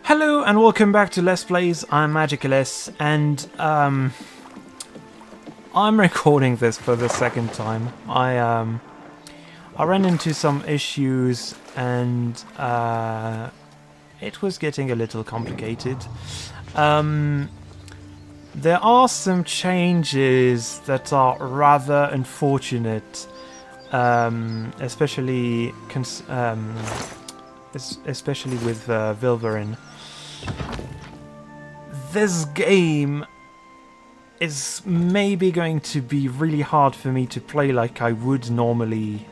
Hello and welcome back to Let's Plays. I'm Magicaless and I'm recording this for the second time. I ran into some issues and it was getting a little complicated. There are some changes that are rather unfortunate, especially with Vilverin. This game is maybe going to be really hard for me to play like I would normally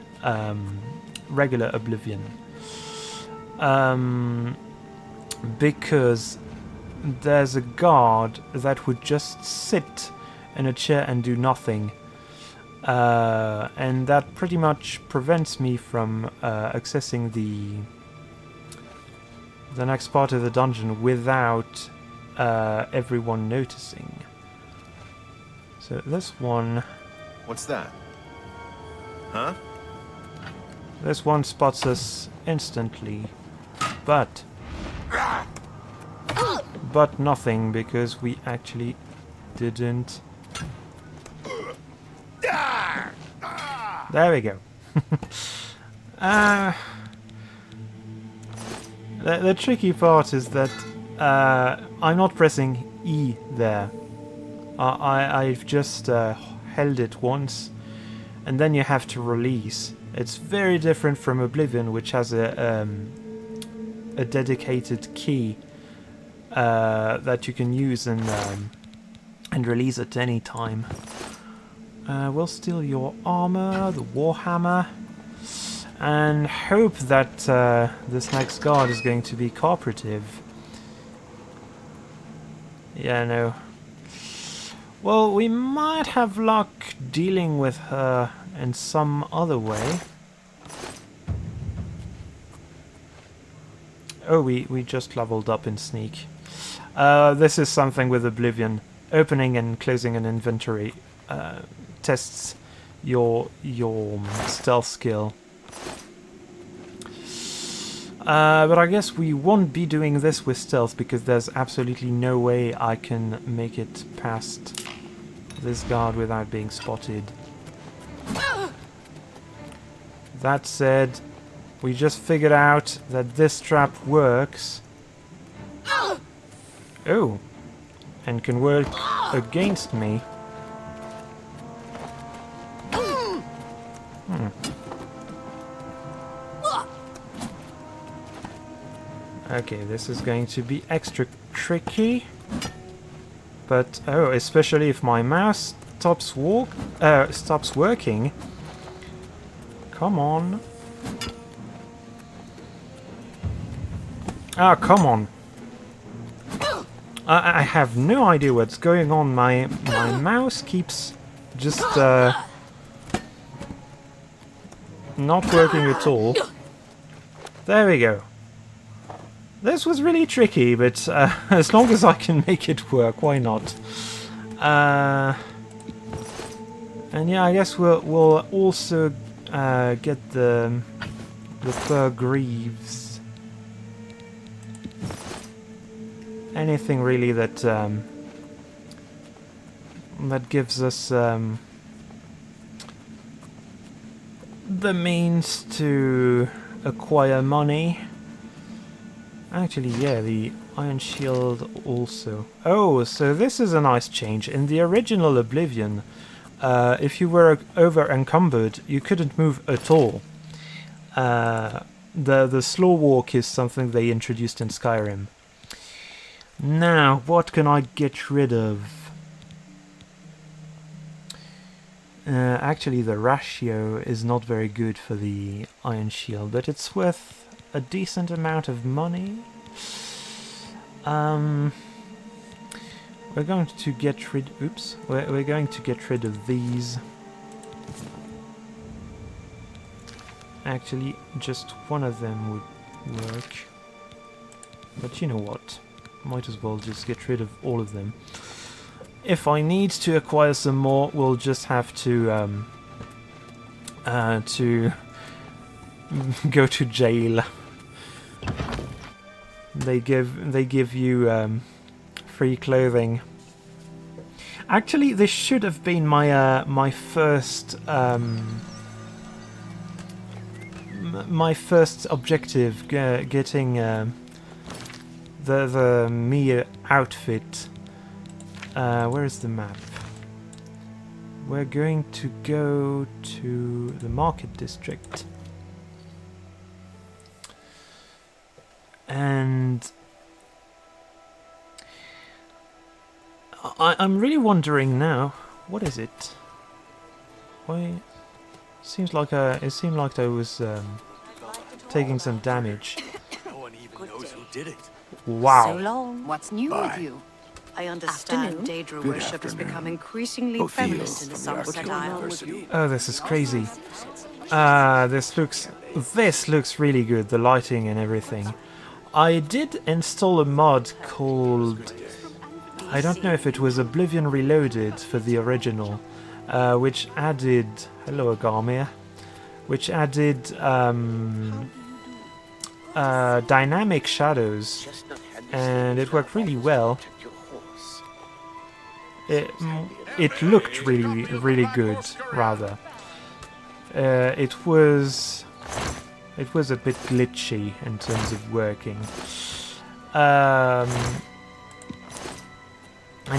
regular Oblivion. Because there's a guard that would just sit in a chair and do nothing. And that pretty much prevents me from accessing the next part of the dungeon without everyone noticing. So this one... What's that? Huh? This one spots us instantly, but nothing, because we actually didn't. There we go. The tricky part is that I'm not pressing E there. I've just held it once, and then you have to release. It's very different from Oblivion, which has a dedicated key that you can use and release at any time. We'll steal your armor, the Warhammer, and hope that this next guard is going to be cooperative. Yeah, no. Well, we might have luck dealing with her in some other way. Oh, we just leveled up in Sneak. This is something with Oblivion. Opening and closing an inventory tests your stealth skill. But I guess we won't be doing this with stealth, because there's absolutely no way I can make it past this guard without being spotted. That said, we just figured out that this trap works. Oh, and can work against me. Okay, this is going to be extra tricky. But oh, especially if my mouse stops working. Come on. Ah, come on. I have no idea what's going on. My mouse keeps just not working at all. There we go. This was really tricky, but as long as I can make it work, why not? And yeah, I guess we'll also get the fur greaves. Anything really that that gives us the means to acquire money. Actually, yeah, the Iron Shield also. Oh, so this is a nice change. In the original Oblivion, if you were over-encumbered, you couldn't move at all. The slow walk is something they introduced in Skyrim. Now, what can I get rid of? Actually, the ratio is not very good for the Iron Shield, but it's worth a decent amount of money. We're going to get rid. Oops. We're going to get rid of these. Actually, just one of them would work. But you know what? Might as well just get rid of all of them. If I need to acquire some more, we'll just have to go to jail. they give you free clothing. Actually, this should have been my my first my first objective, getting the Mia outfit. Where is the map? We're going to go to the market district. And I'm really wondering now, what is it? Why? Seems like it seemed like I was taking some damage. No one even knows who did it. Wow. So long. What's new with you? I understand Daedra worship has become increasingly prevalent in the Somerset Isles. Oh, this is crazy. This looks really good, the lighting and everything. I did install a mod called, I don't know if it was Oblivion Reloaded for the original, which added, hello Agarmir, which added dynamic shadows, and it worked really well. It looked really good, rather. It was a bit glitchy in terms of working. And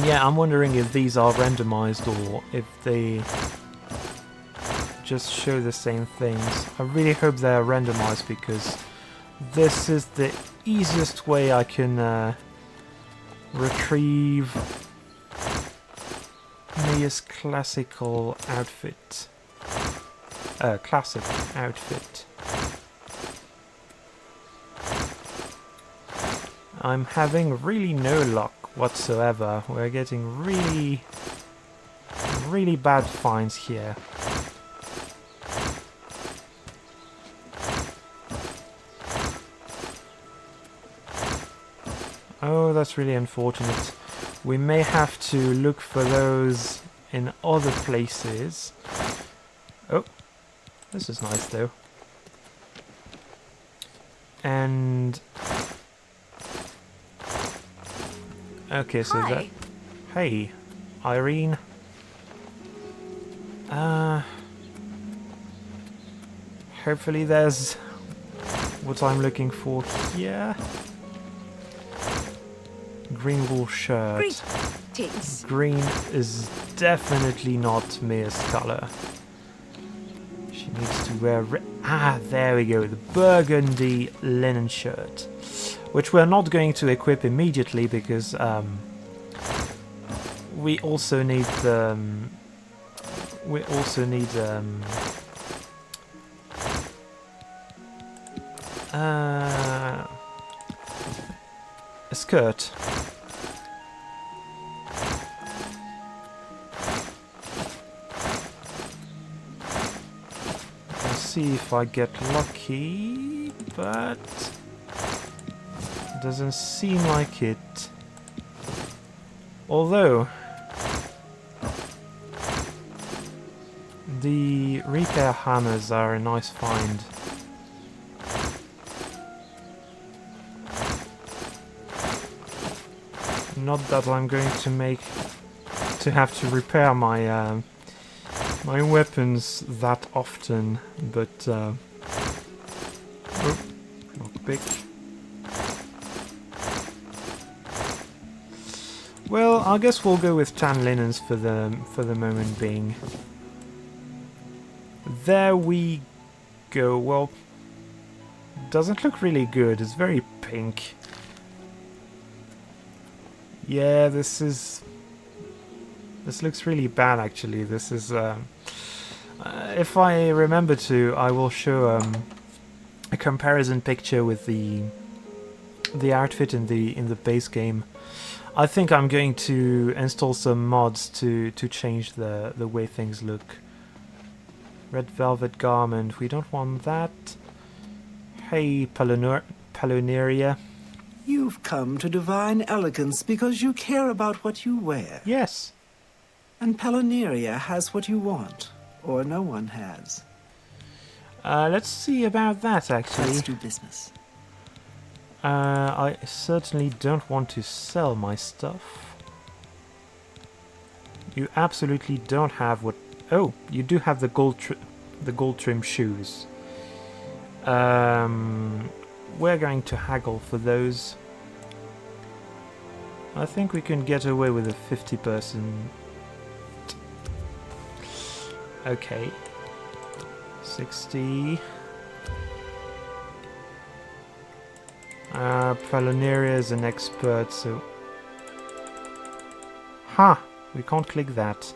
yeah, I'm wondering if these are randomized or if they just show the same things. I really hope they're randomized, because this is the easiest way I can retrieve Mia's classical outfit. Classic outfit. I'm having really no luck whatsoever. We're getting really bad finds here. Oh, that's really unfortunate. We may have to look for those in other places. Oh, this is nice though. And okay, so Hi. that. Hey, Irene. Hopefully there's what I'm looking for here. Green wool shirt. Greetings. Green is definitely not Mia's color. She needs to wear there we go, the burgundy linen shirt, which we're not going to equip immediately because we also need the a skirt. Let's see if I get lucky, but doesn't seem like it. Although the repair hammers are a nice find. Not that I'm going to have to repair my my weapons that often, but oh, lockpick. Well, I guess we'll go with tan linens for the moment being. There we go. Well, doesn't look really good. It's very pink. Yeah, this looks really bad actually. This is if I remember to, I will show a comparison picture with the outfit in the base game. I think I'm going to install some mods to change the way things look. Red velvet garment, we don't want that. Hey, Paluneria. You've come to divine elegance because you care about what you wear. Yes. And Paluneria has what you want, or no one has. Let's see about that, actually. Let's do business. I certainly don't want to sell my stuff. You absolutely don't have what... Oh, you do have the gold trim shoes. We're going to haggle for those. I think we can get away with a 50%. Okay. 60. Palinera is an expert, so... Ha! We can't click that.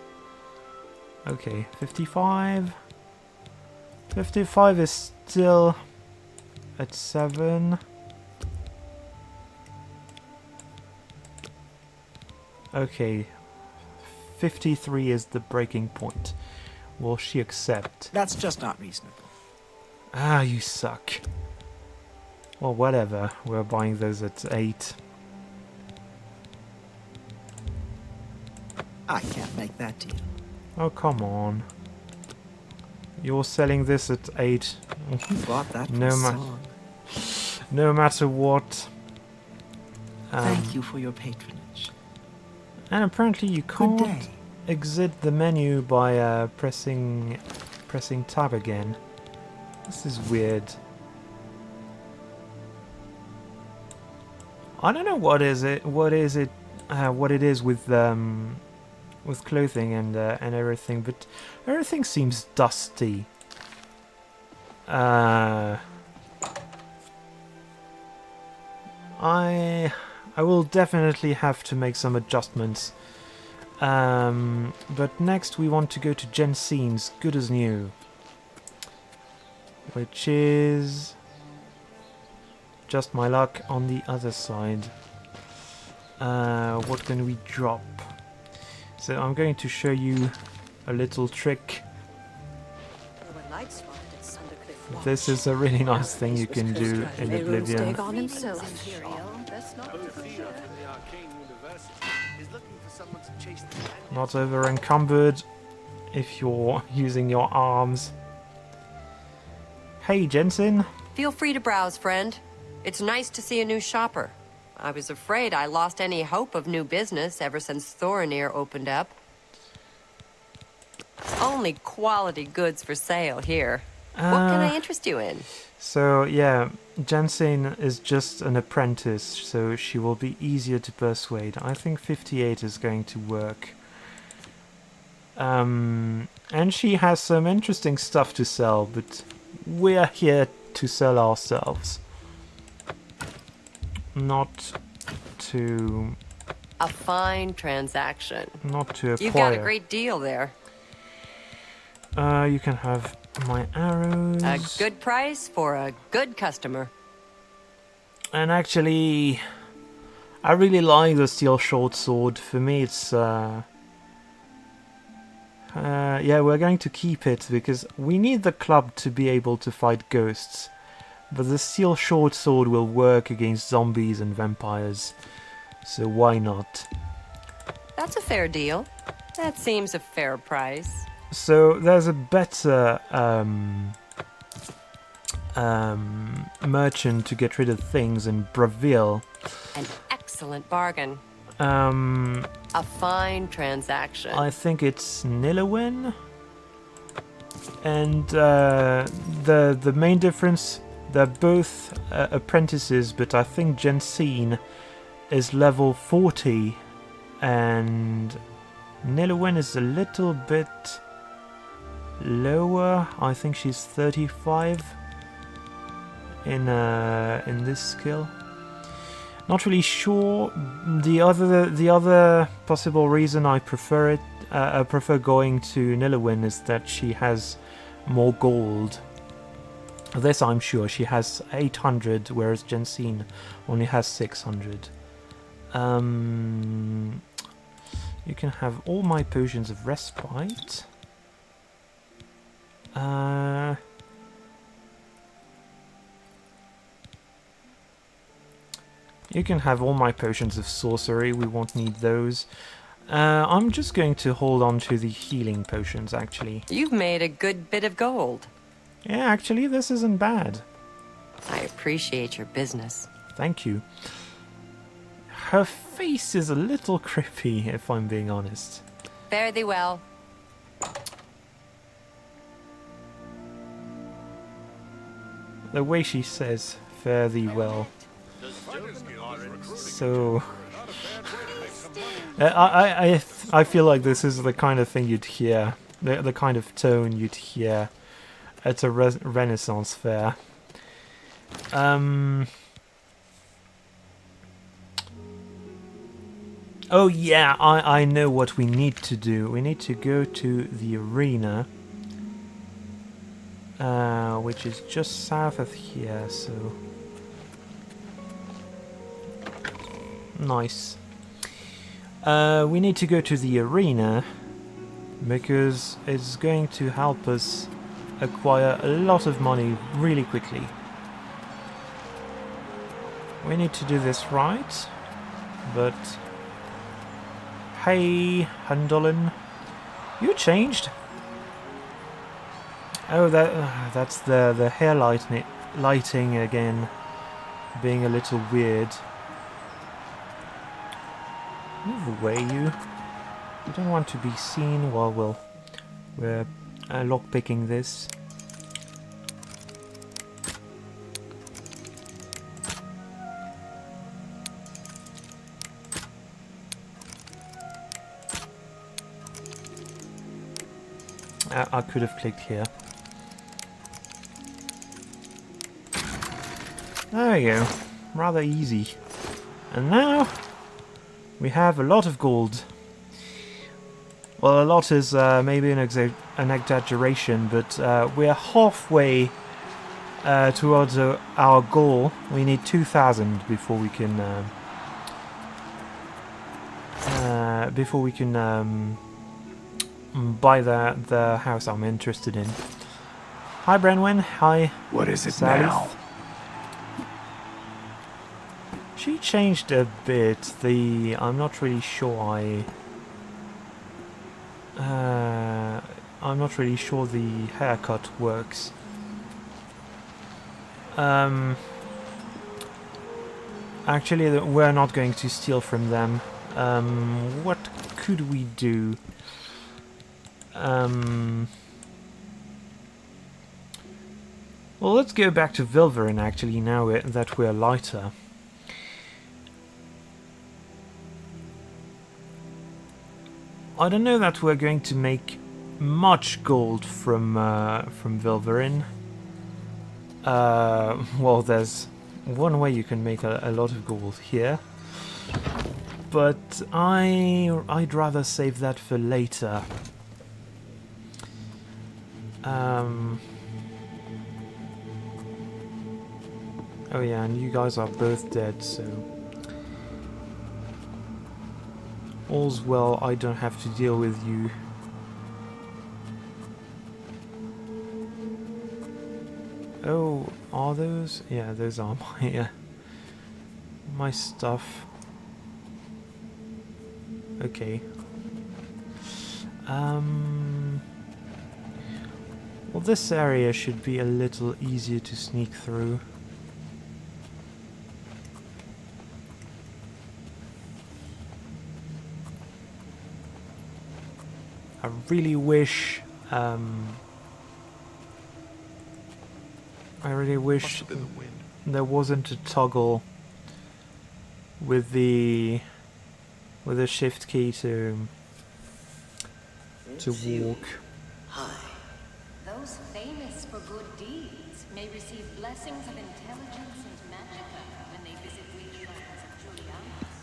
Okay, 55. 55 is still at 7. Okay. 53 is the breaking point. Will she accept? That's just not reasonable. Ah, you suck. Well, whatever. We're buying those at 8. I can't make that deal. Oh, come on. You're selling this at 8. You bought that No song. No matter what. Thank you for your patronage. And apparently you Good can't day. exit the menu by pressing tab again. This is weird. I don't know what it is with clothing and everything, but everything seems dusty. I will definitely have to make some adjustments. But next we want to go to Jensen's Good as New, which is just my luck on the other side. What can we drop? So I'm going to show you a little trick. This is a really nice thing you can do in Oblivion. Not over encumbered if you're using your arms. Hey Jensen. Feel free to browse, friend. It's nice to see a new shopper. I was afraid I lost any hope of new business ever since Thorinir opened up. Only quality goods for sale here. What can I interest you in? So yeah, Jensen is just an apprentice, so she will be easier to persuade. I think 58 is going to work. And she has some interesting stuff to sell, but we're here to sell ourselves. Not to... A fine transaction. Not to acquire. You've got a great deal there. You can have my arrows. A good price for a good customer. And actually, I really like the steel short sword. For me, it's... yeah, we're going to keep it because we need the club to be able to fight ghosts. But the steel short sword will work against zombies and vampires. So why not? That's a fair deal. That seems a fair price. So there's a better merchant to get rid of things in Braville. An excellent bargain. A fine transaction. I think it's Nilowin. And the main difference, they're both apprentices, but I think Jensen is level 40 and Nilowin is a little bit lower. I think she's 35 in this skill. Not really sure. The other possible reason I prefer it, I prefer going to Nilowin is that she has more gold. This I'm sure. She has 800, whereas Jensen only has 600. You can have all my potions of respite. You can have all my potions of sorcery. We won't need those. I'm just going to hold on to the healing potions, actually. You've made a good bit of gold. Yeah, actually, this isn't bad. I appreciate your business. Thank you. Her face is a little creepy, if I'm being honest. Fare thee well. The way she says, fare thee well. So... I feel like this is the kind of thing you'd hear, the kind of tone you'd hear at a Renaissance fair. Oh yeah, I know what we need to do. We need to go to the arena, which is just south of here, so... Nice. We need to go to the arena because it's going to help us acquire a lot of money really quickly. We need to do this right, but... Hey, Hundolin, you changed. Oh, that's the hair lighting again, being a little weird. Move away, you. You don't want to be seen while we're lockpicking this. I could have clicked here. There we go. Rather easy. And now we have a lot of gold. Well, a lot is maybe an exaggeration, but we're halfway towards our goal. We need 2,000 before we can buy the house I'm interested in. Hi, Brenwyn. Hi. What is it Sally. now? She changed a bit. I'm not really sure. I'm not really sure the haircut works. Actually, we're not going to steal from them. What could we do? Well, let's go back to Vilverin, actually, now that we're lighter. I don't know that we're going to make much gold from Vilverin. Well, there's one way you can make a lot of gold here, but I'd rather save that for later. Oh yeah, and you guys are both dead, so all's well. I don't have to deal with you. Oh, are those? Yeah, those are my stuff. Okay. Well, this area should be a little easier to sneak through. I really wish there wasn't a toggle with the shift key to walk. Those famous for good deeds may receive blessings of intelligence and magicka when they visit great shrines of Juliana.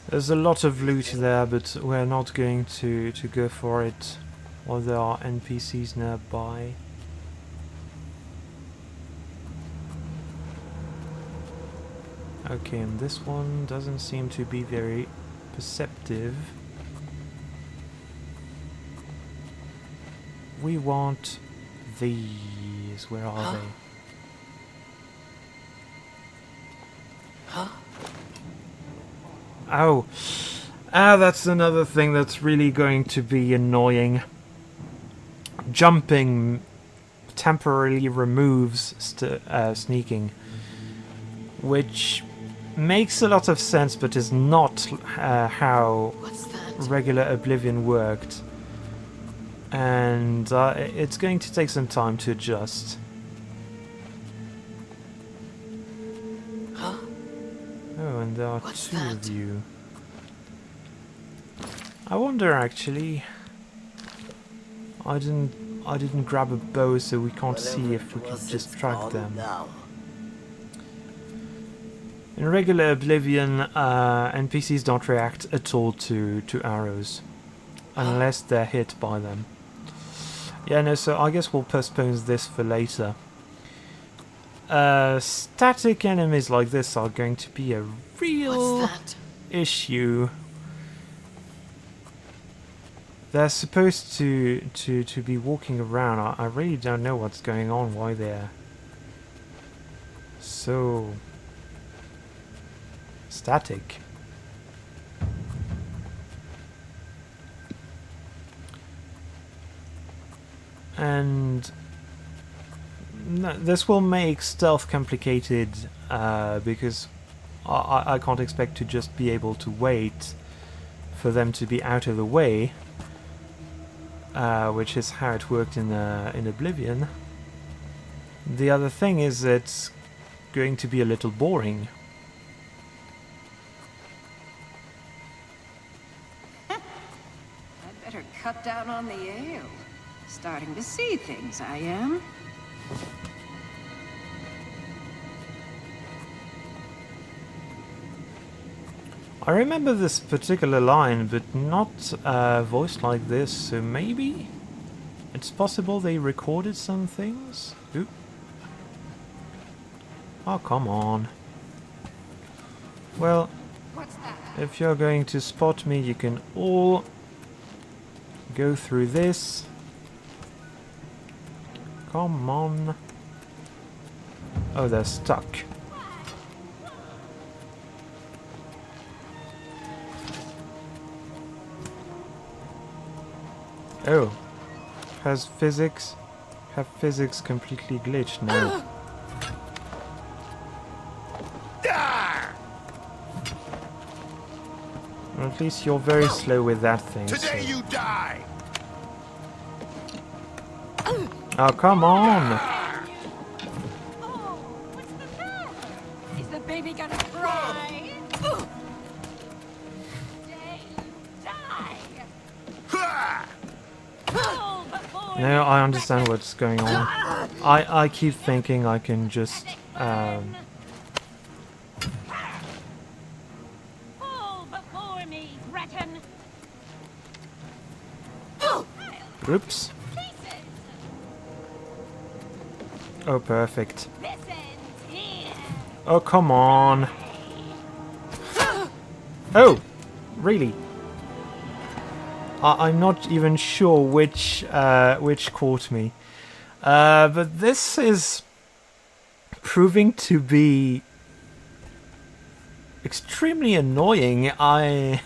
There's a lot of loot there, but we're not going to go for it while there are NPCs nearby. Okay, and this one doesn't seem to be very perceptive. We want these. Where are they? Huh? Oh. Ah, that's another thing that's really going to be annoying. Jumping temporarily removes sneaking, which makes a lot of sense, but is not how What's that? regular Oblivion worked. And it's going to take some time to adjust. Huh? Oh, and there are What's two that? of you. I wonder actually. I didn't grab a bow, so we can't see if we can just track them. In regular Oblivion, NPCs don't react at all to arrows, unless they're hit by them. Yeah, no, so I guess we'll postpone this for later. Static enemies like this are going to be a real What's that? issue. They're supposed to be walking around. I really don't know what's going on, why they're so static. And this will make stealth complicated because I can't expect to just be able to wait for them to be out of the way, which is how it worked in Oblivion. The other thing is it's going to be a little boring. I'd better cut down on the ale. Starting to see things, I am. I remember this particular line, but not voiced like this, so maybe it's possible they recorded some things? Oop. Oh, come on. Well, What's that? if you're going to spot me, you can all go through this. Come on. Oh, they're stuck. Oh. Have physics completely glitched now? Well, at least you're very slow with that thing. Today so. you die! Oh, come on! Oh, what's the matter? Is the baby gonna cry? Today you die. Fall before No, I understand what's going on. I keep thinking I can just Fall before me, Breton. oops. Oh, perfect. This ends here. Oh, come on. Oh, really? I'm not even sure which caught me. But this is proving to be extremely annoying. I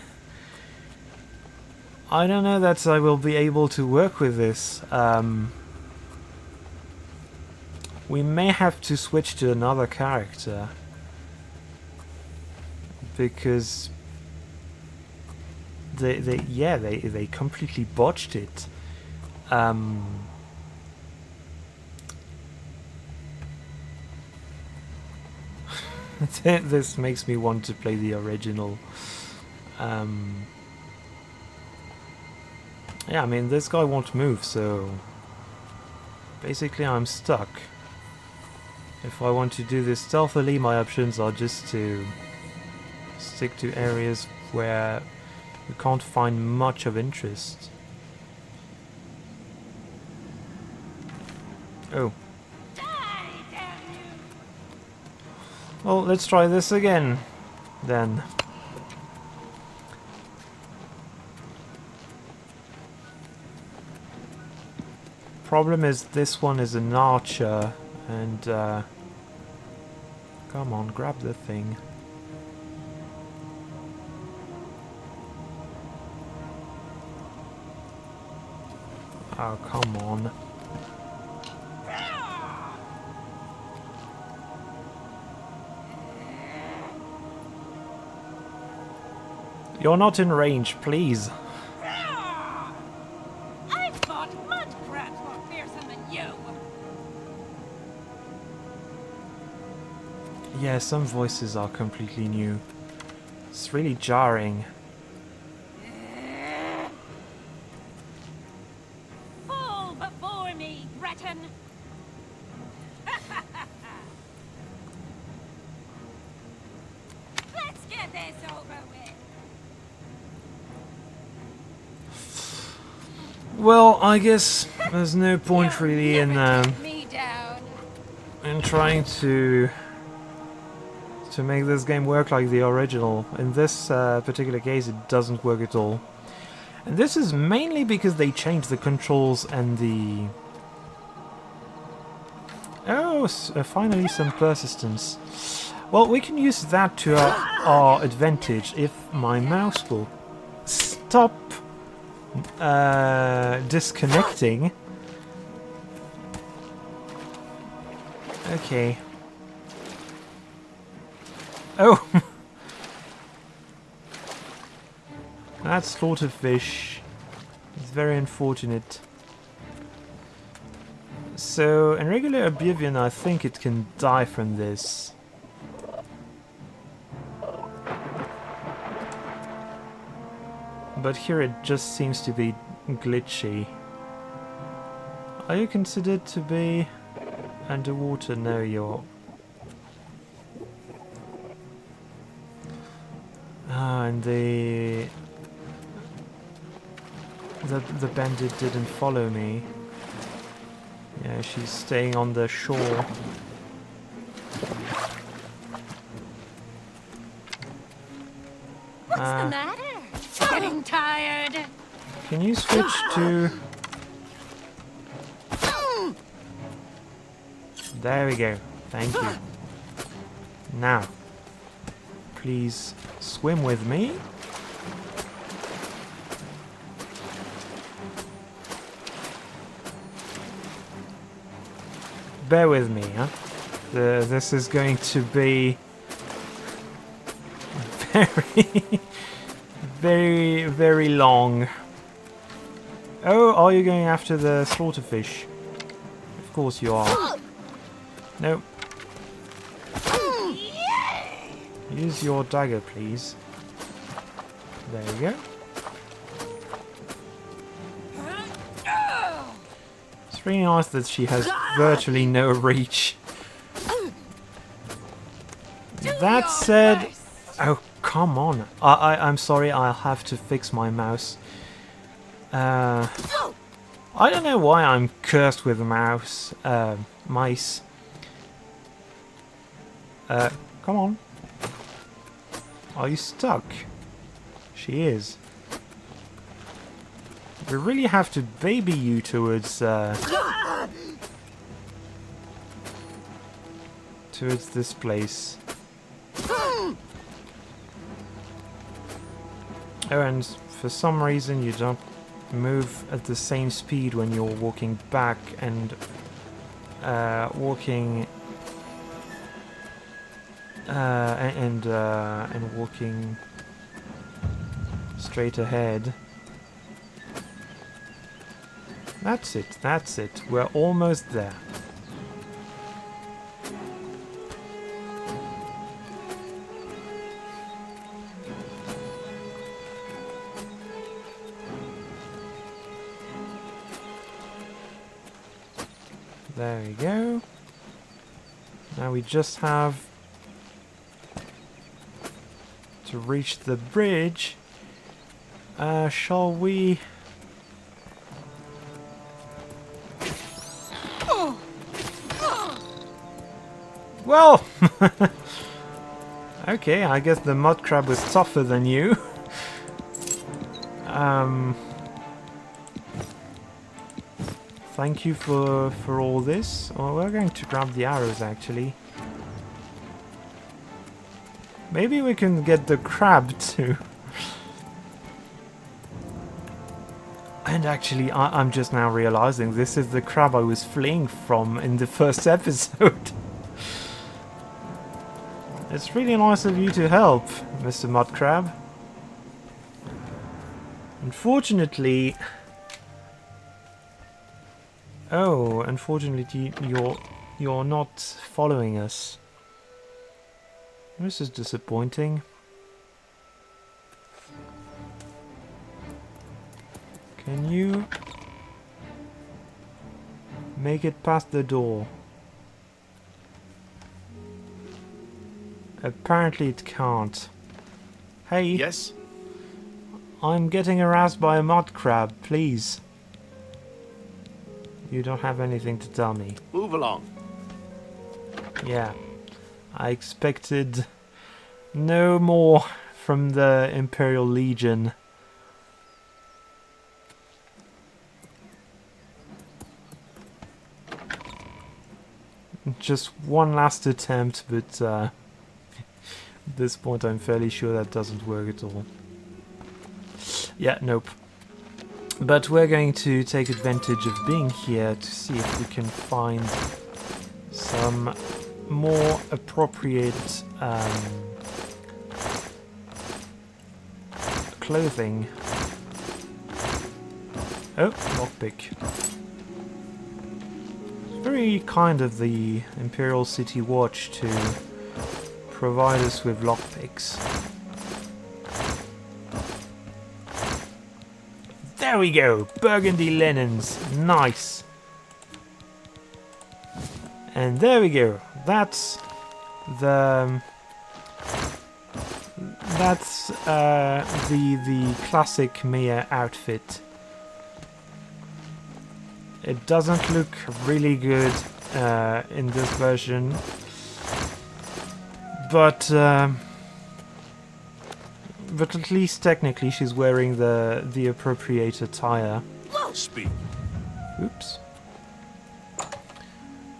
don't know that I will be able to work with this. We may have to switch to another character because they completely botched it. This makes me want to play the original. Yeah, I mean, this guy won't move, so basically I'm stuck. If I want to do this stealthily, my options are just to stick to areas where you can't find much of interest. Oh. Well, let's try this again, then. Problem is, this one is an archer, and come on, grab the thing. Oh, come on. You're not in range, please. I've fought mud crabs more fearsome than you. Yeah, some voices are completely new. It's really jarring. Fall before me, Breton. Let's get this over with. Well, I guess there's no point really in Me down. trying to make this game work like the original. In this particular case, it doesn't work at all. And this is mainly because they changed the controls and the... Oh, finally some persistence. Well, we can use that to our advantage if my mouse will stop disconnecting. Okay. Oh! That slaughter fish is very unfortunate. So, in regular Oblivion, I think it can die from this. But here it just seems to be glitchy. Are you considered to be underwater? No, you're... Ah, and the bandit didn't follow me. Yeah, she's staying on the shore. What's the matter? Getting tired. Can you switch to... There we go. Thank you. Now, please swim with me. Bear with me, huh? This is going to be very, very long. Oh, are you going after the slaughter fish? Of course you are. No. Use your dagger, please. There you go. It's really nice that she has virtually no reach. That said... Oh, come on. I'm sorry, I'll have to fix my mouse. I don't know why I'm cursed with mice. Come on. Are you stuck? She is. We really have to baby you towards this place. Oh, and for some reason you don't move at the same speed when you're walking back and walking and walking straight ahead. That's it, that's it. We're almost there. There we go. Now we just have to reach the bridge. Shall we... Well! Okay, I guess the mud crab was tougher than you. Thank you for all this. Well, we're going to grab the arrows, actually. Maybe we can get the crab, too. And actually, I'm just now realizing this is the crab I was fleeing from in the first episode. It's really nice of you to help, Mr. Mud Crab. Unfortunately... Oh, unfortunately you're not following us. This is disappointing. Can you make it past the door? Apparently it can't. Hey, Yes? I'm getting harassed by a mud crab, please. You don't have anything to tell me. Move along. Yeah, I expected no more from the Imperial Legion. Just one last attempt, but at this point I'm fairly sure that doesn't work at all. Yeah, nope. But we're going to take advantage of being here to see if we can find some more appropriate clothing. Oh, lockpick. Very kind of the Imperial City Watch to provide us with lockpicks. There we go! Burgundy linens! Nice! And there we go! That's the classic Mia outfit. It doesn't look really good in this version, but at least technically she's wearing the appropriate attire. Speak. Oops.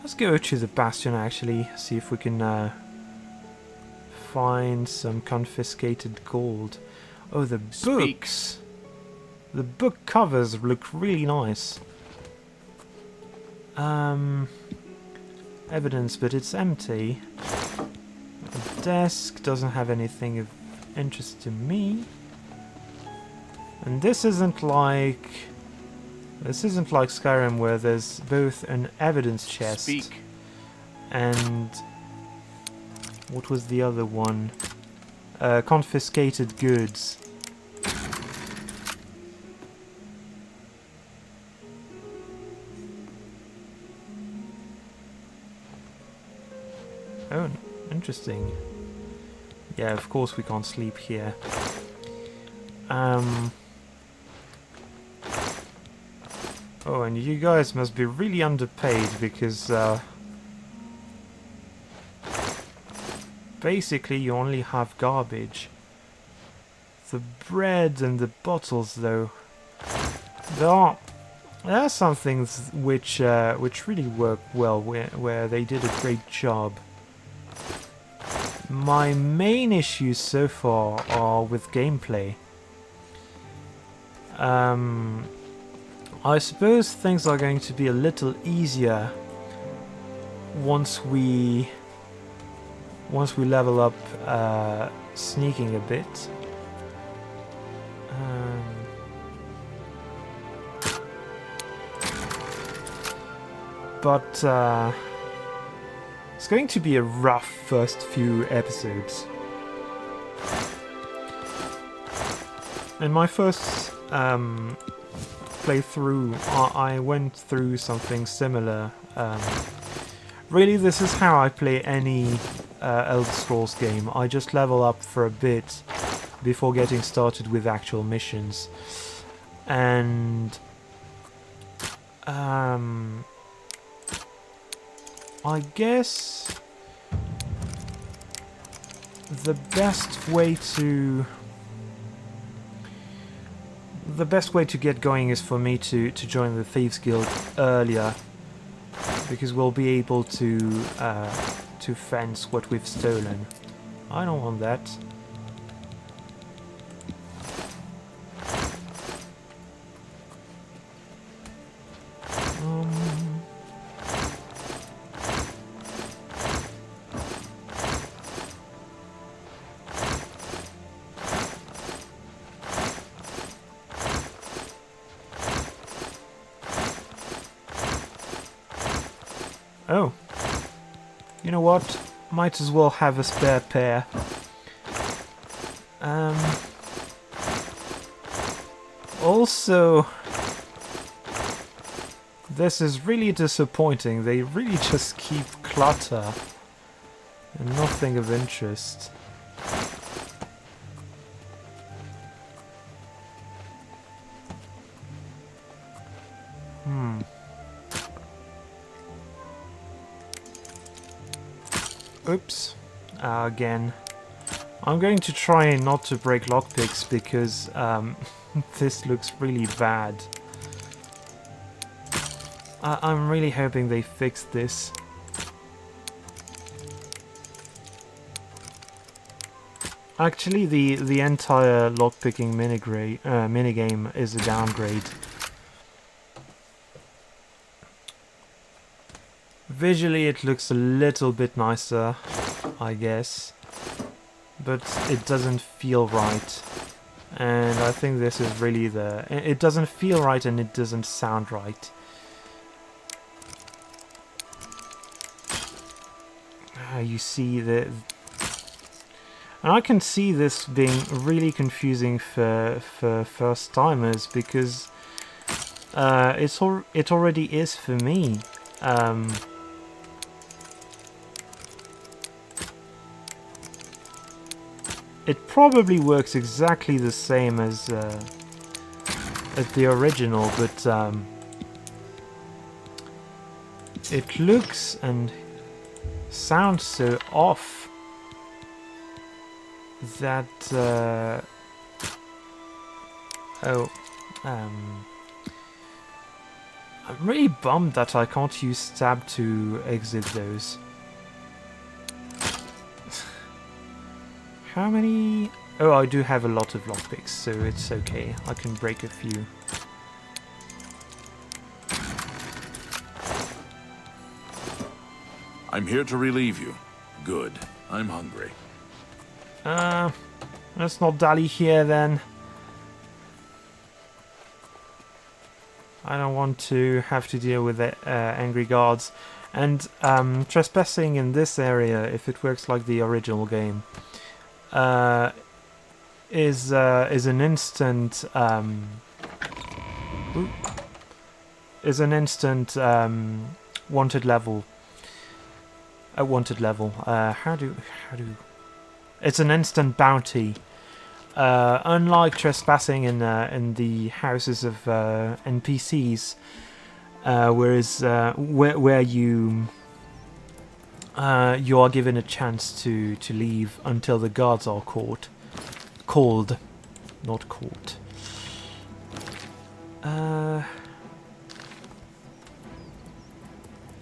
Let's go to the Bastion actually, see if we can find some confiscated gold. Oh, the books! The book covers look really nice. Evidence, but it's empty. The desk doesn't have anything of interest to me. And this isn't like Skyrim, where there's both an evidence chest and what was the other one? Confiscated goods. Oh, interesting. Yeah, of course we can't sleep here. Oh, and you guys must be really underpaid because basically you only have garbage. The bread and the bottles, though, there are some things which really work well, where they did a great job. My main issues so far are with gameplay. I suppose things are going to be a little easier once we level up sneaking a bit. But it's going to be a rough first few episodes. In my first playthrough, I went through something similar. Really, this is how I play any Elder Scrolls game. I just level up for a bit before getting started with actual missions. And I guess the best way to get going is for me to join the Thieves Guild earlier, because we'll be able to fence what we've stolen. I don't want that. You know what? Might as well have a spare pair. Also, this is really disappointing. They really just keep clutter and nothing of interest. Oops. Again. I'm going to try not to break lockpicks because this looks really bad. I'm really hoping they fix this. Actually, the entire lockpicking minigame is a downgrade. Visually, it looks a little bit nicer, I guess, but it doesn't feel right. And I think this is really it doesn't feel right and it doesn't sound right. You see and I can see this being really confusing for first timers because it already is for me. It probably works exactly the same as the original, but it looks and sounds so off that I'm really bummed that I can't use tab to exit those. How many? Oh, I do have a lot of lockpicks, so it's okay. I can break a few. I'm here to relieve you. Good. I'm hungry. Let's not dally here then. I don't want to have to deal with the angry guards. And trespassing in this area, if it works like the original game, is an instant wanted level. A wanted level. How do it's an instant bounty. Unlike trespassing in the houses of NPCs, whereas where you are given a chance to leave until the guards are called, not caught.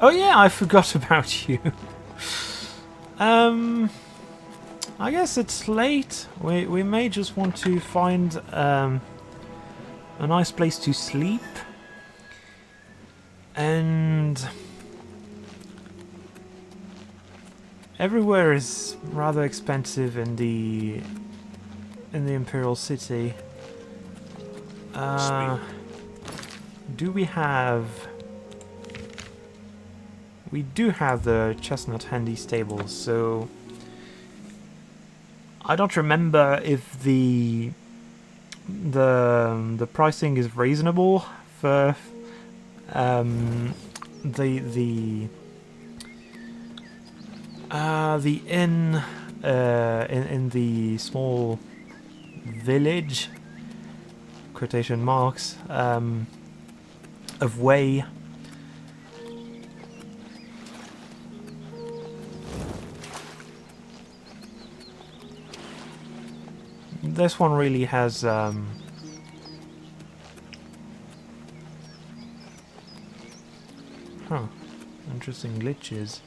Oh yeah, I forgot about you. I guess it's late. We may just want to find a nice place to sleep. And everywhere is rather expensive in the Imperial City. Do we have? We do have the Chestnut Handy stables, so I don't remember if the pricing is reasonable for the inn in the small village, quotation marks, of Way. This one really has interesting glitches.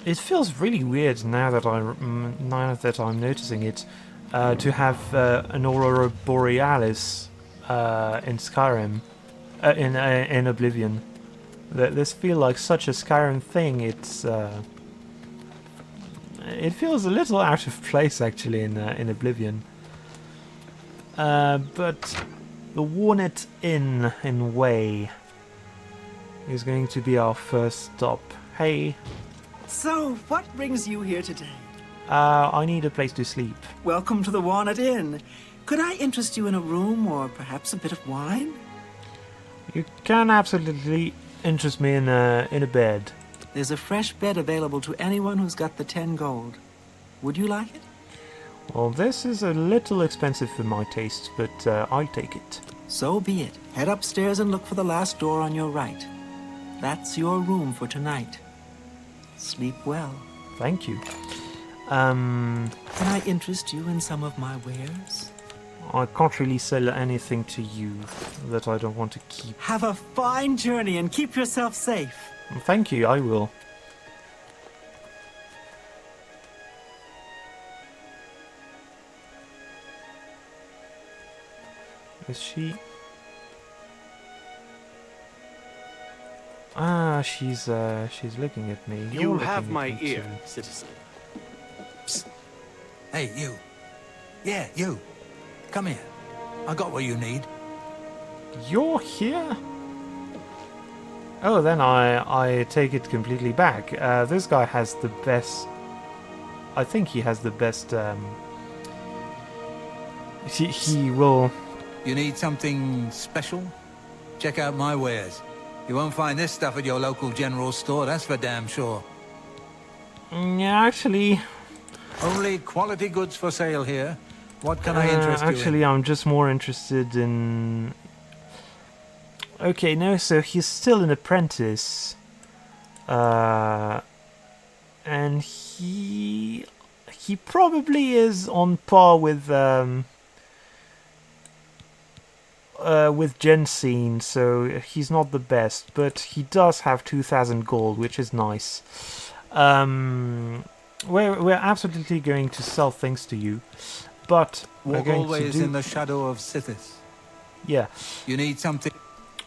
It feels really weird now that I'm noticing it, to have an Aurora Borealis in Skyrim, in Oblivion. This feels like such a Skyrim thing. It feels a little out of place actually in Oblivion. But the Warnet Inn in Way is going to be our first stop. Hey, So, what brings you here today? I need a place to sleep. Welcome to the Walnut Inn. Could I interest you in a room or perhaps a bit of wine? You can absolutely interest me in a bed. There's a fresh bed available to anyone who's got the 10 gold. Would you like it? Well, this is a little expensive for my taste, but I'll take it. So be it. Head upstairs and look for the last door on your right. That's your room for tonight. Sleep well. Thank you. Can I interest you in some of my wares? I can't really sell anything to you that I don't want to keep. Have a fine journey and keep yourself safe. Thank you, I will. Is she? Ah, she's looking at me. You're You looking have at my me ear, too. citizen. Psst. Hey, you. Yeah, you. Come here. I got what you need. You're here? Oh, then I take it completely back. This guy has the best... I think he has the best... He will... You need something special? Check out my wares. You won't find this stuff at your local general store, that's for damn sure. Yeah, actually... Only quality goods for sale here. What can I interest you in? Actually, I'm just more interested in... Okay, no, so he's still an apprentice. And he probably is on par with Jensine, so he's not the best, but he does have 2,000 gold, which is nice. We're absolutely going to sell things to you, but we're Walk going always to do... in the shadow of Sithis. Yeah. You need something...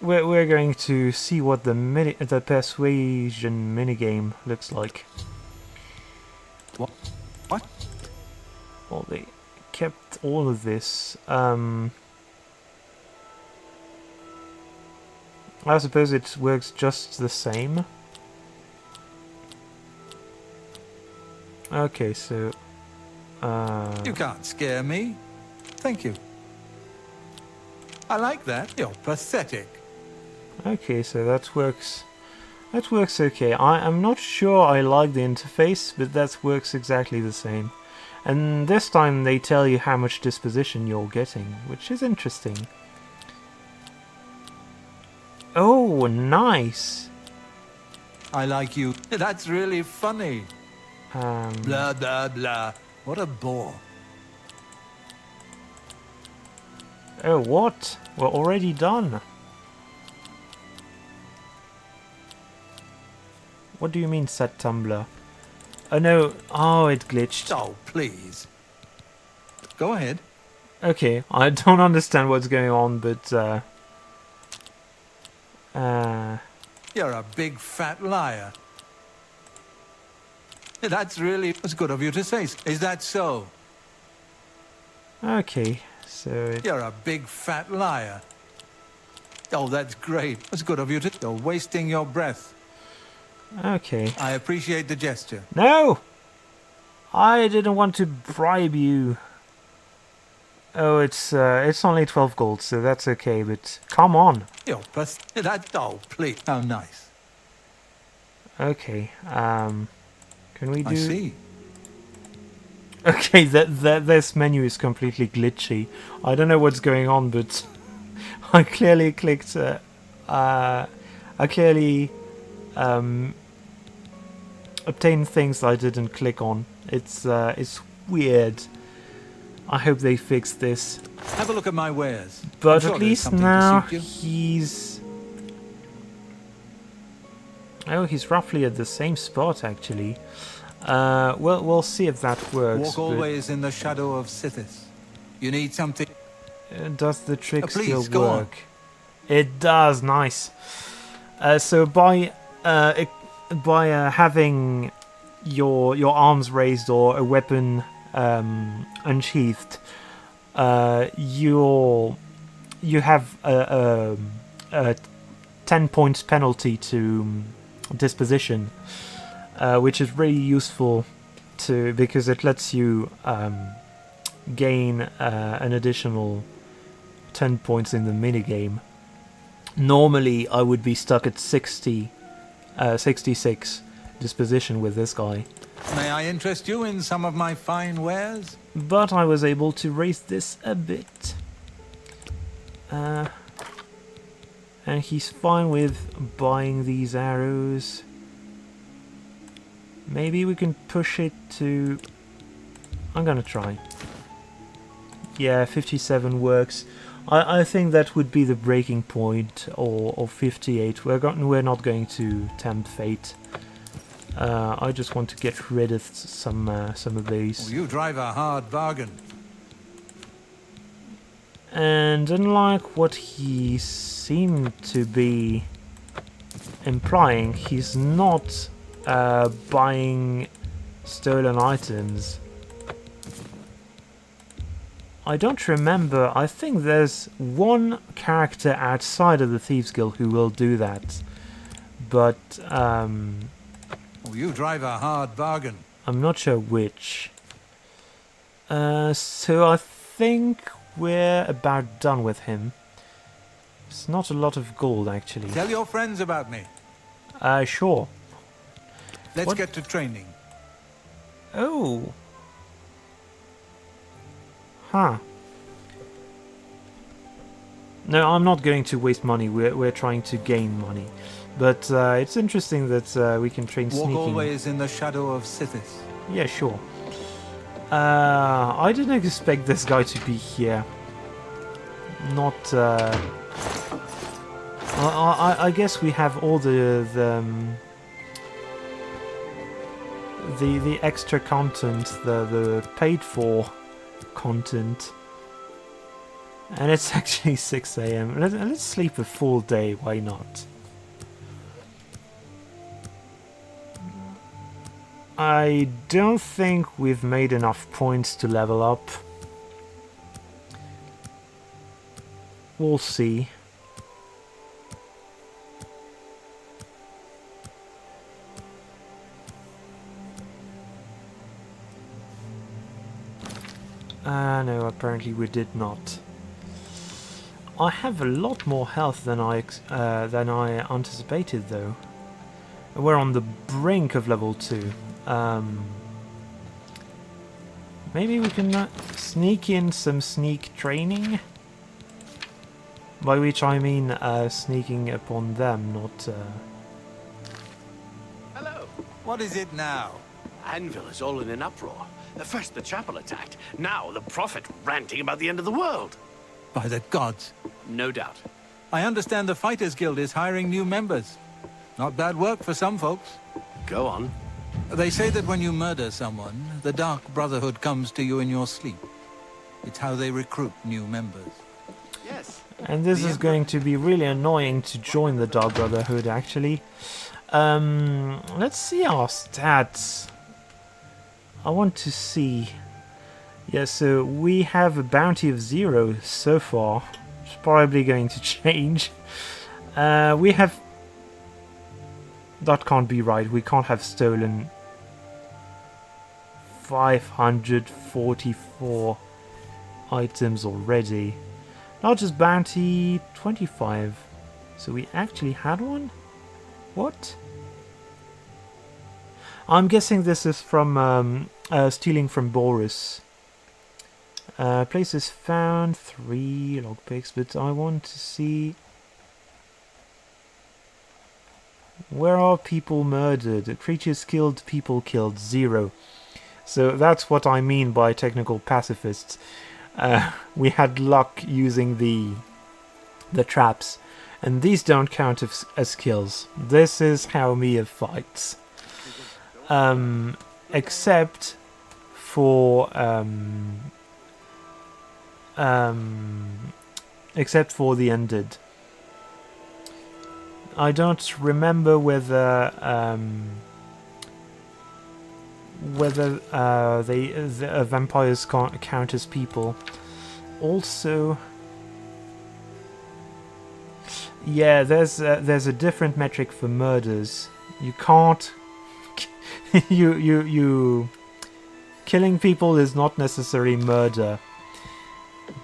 We're going to see what the Persuasion minigame looks like. What? What? Well, they kept all of this. I suppose it works just the same. Okay, so... You can't scare me. Thank you. I like that. You're pathetic. Okay, so that works. That works okay. I'm not sure I like the interface, but that works exactly the same. And this time they tell you how much disposition you're getting, which is interesting. Oh, nice! I like you. That's really funny. Blah, blah, blah. What a bore. Oh, what? We're already done. What do you mean, set tumbler? Oh no, oh, it glitched. Oh, please. Go ahead. Okay, I don't understand what's going on, but You're a big fat liar. That's really good of you to say. Is that so? okay, so You're a big fat liar. Oh, that's great. That's good of you to... You're wasting your breath. okay. I appreciate the gesture. No! I didn't want to bribe you. Oh, it's only 12 gold, so that's okay, but come on. You're that... Oh, please. How nice. Okay, can we do... I see. Okay, this menu is completely glitchy. I don't know what's going on, but I clearly clicked... I clearly obtained things I didn't click on. It's weird. I hope they fix this. Have a look at my wares. But I'm sure at there's least something to now suit you. he's... Oh, he's roughly at the same spot, actually. We'll see if that works. Walk always in the shadow of Sithis. You need something... Does the trick please, still go on. work? It does, nice. So by having your arms raised or a weapon unsheathed, you have a 10 points penalty to disposition. which is really useful because it lets you gain an additional 10 points in the minigame. Normally I would be stuck at 66 disposition with this guy. May I interest you in some of my fine wares? But I was able to raise this a bit. And he's fine with buying these arrows. Maybe we can push it to... I'm gonna try. Yeah, 57 works. I think that would be the breaking point, or 58. We're not going to tempt fate. I just want to get rid of some of these. Oh, you drive a hard bargain. And unlike what he seemed to be implying, he's not buying stolen items. I don't remember. I think there's one character outside of the Thieves Guild who will do that. But Oh, you drive a hard bargain. I'm not sure which. So I think we're about done with him. It's not a lot of gold, actually. Tell your friends about me. Sure. Let's What? get to training. Oh. Huh. No, I'm not going to waste money. We're trying to gain money. But it's interesting that we can train Walk sneaking. always in the shadow of Sithis. Yeah, sure. I didn't expect this guy to be here. Not. I guess we have all the extra content, the paid for content, and it's actually 6 AM. Let's sleep a full day. Why not? I don't think we've made enough points to level up. We'll see. No, apparently we did not. I have a lot more health than I anticipated, though. We're on the brink of level 2. Maybe we can sneak in some sneak training? By which I mean sneaking upon them, not... Hello. What is it now? Anvil is all in an uproar. First the chapel attacked, now the prophet ranting about the end of the world. By the gods. No doubt. I understand the Fighters Guild is hiring new members. Not bad work for some folks. Go on. They say that when you murder someone, the Dark Brotherhood comes to you in your sleep. It's how they recruit new members. Yes. And this is going to be really annoying to join the Dark Brotherhood, actually. Let's see our stats. I want to see... Yeah, so we have a bounty of 0 so far. It's probably going to change. We have... That can't be right. We can't have stolen 544 items already. Largest bounty 25. So we actually had one? What? I'm guessing this is from stealing from Boris. Places found 3 lockpicks, but I want to see... Where are people murdered? Creatures killed, people killed, 0. So that's what I mean by technical pacifists. We had luck using the traps, and these don't count as kills. This is how Mia fights. Except for the ended. I don't remember whether the vampires count as people. Also, yeah, there's a different metric for murders. You can't you killing people is not necessarily murder,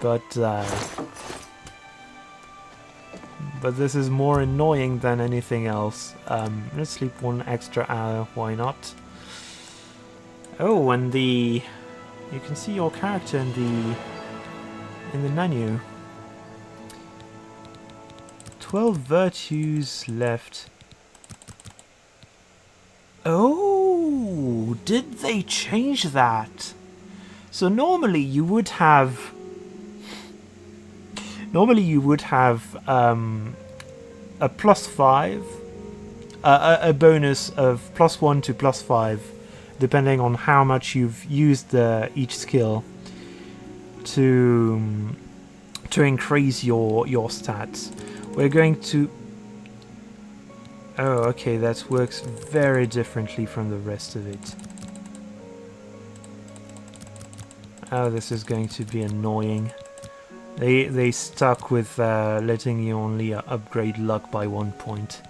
but this is more annoying than anything else. Let's sleep 1 extra hour, why not? Oh, and you can see your character in the menu. 12 virtues left. Oh, did they change that? So normally you would have a +5, a bonus of +1 to +5, depending on how much you've used each skill to increase your stats. We're going to... Oh, okay, that works very differently from the rest of it. Oh, this is going to be annoying. They stuck with letting you only upgrade luck by 1 point.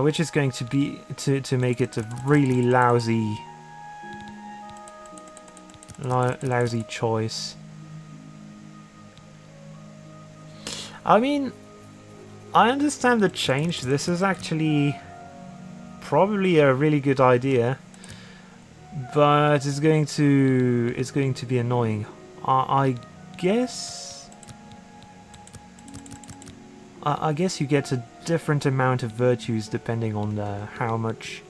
Which is going to be to make it a really lousy choice. I mean, I understand the change. This is actually probably a really good idea, but it's going to be annoying. I guess you get a different amount of virtues depending on how much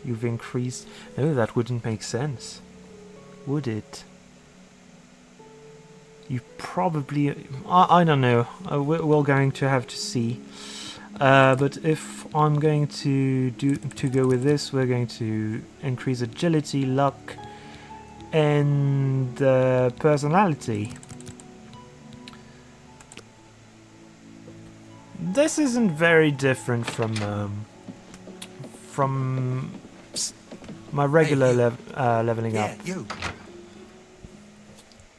you've increased. No, that wouldn't make sense, would it? You probably... I don't know. We're going to have to see. But if I'm going to go with this, we're going to increase agility, luck, and personality. This isn't very different from my regular leveling up. You.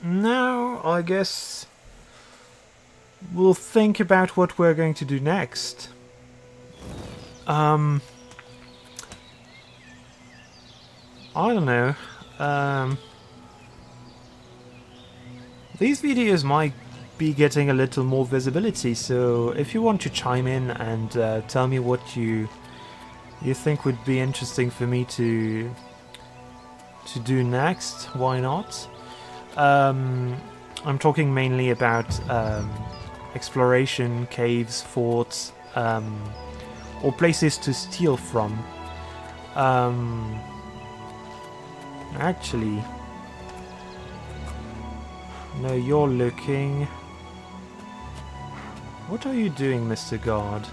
Now, I guess we'll think about what we're going to do next. I don't know. These videos might be getting a little more visibility, so if you want to chime in and tell me what you think would be interesting for me to do next, why not? I'm talking mainly about exploration, caves, forts, or places to steal from. Actually, no, you're looking. What are you doing, Mr. Guard?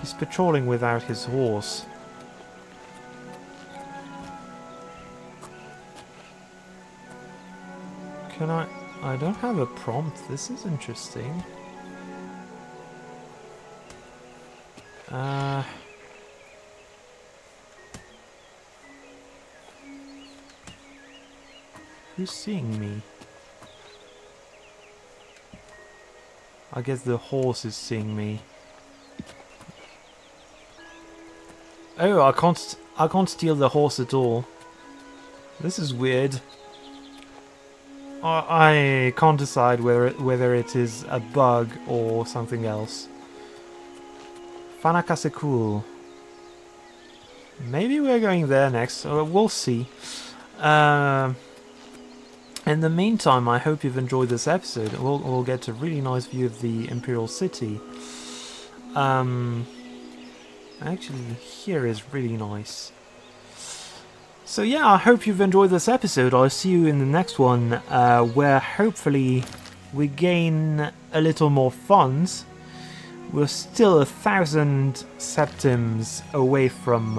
He's patrolling without his horse. Can I don't have a prompt. This is interesting. Who's seeing me? I guess the horse is seeing me. Oh, I can't steal the horse at all. This is weird. I can't decide whether it is a bug or something else. Fanaka cool. Maybe we're going there next. We'll see. In the meantime, I hope you've enjoyed this episode. We'll get a really nice view of the Imperial City. Actually, here is really nice. So yeah, I hope you've enjoyed this episode. I'll see you in the next one, where hopefully we gain a little more funds. We're still 1,000 septims away from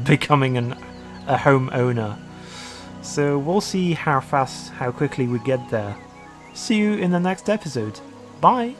becoming a home owner. So we'll see how quickly we get there. See you in the next episode. Bye!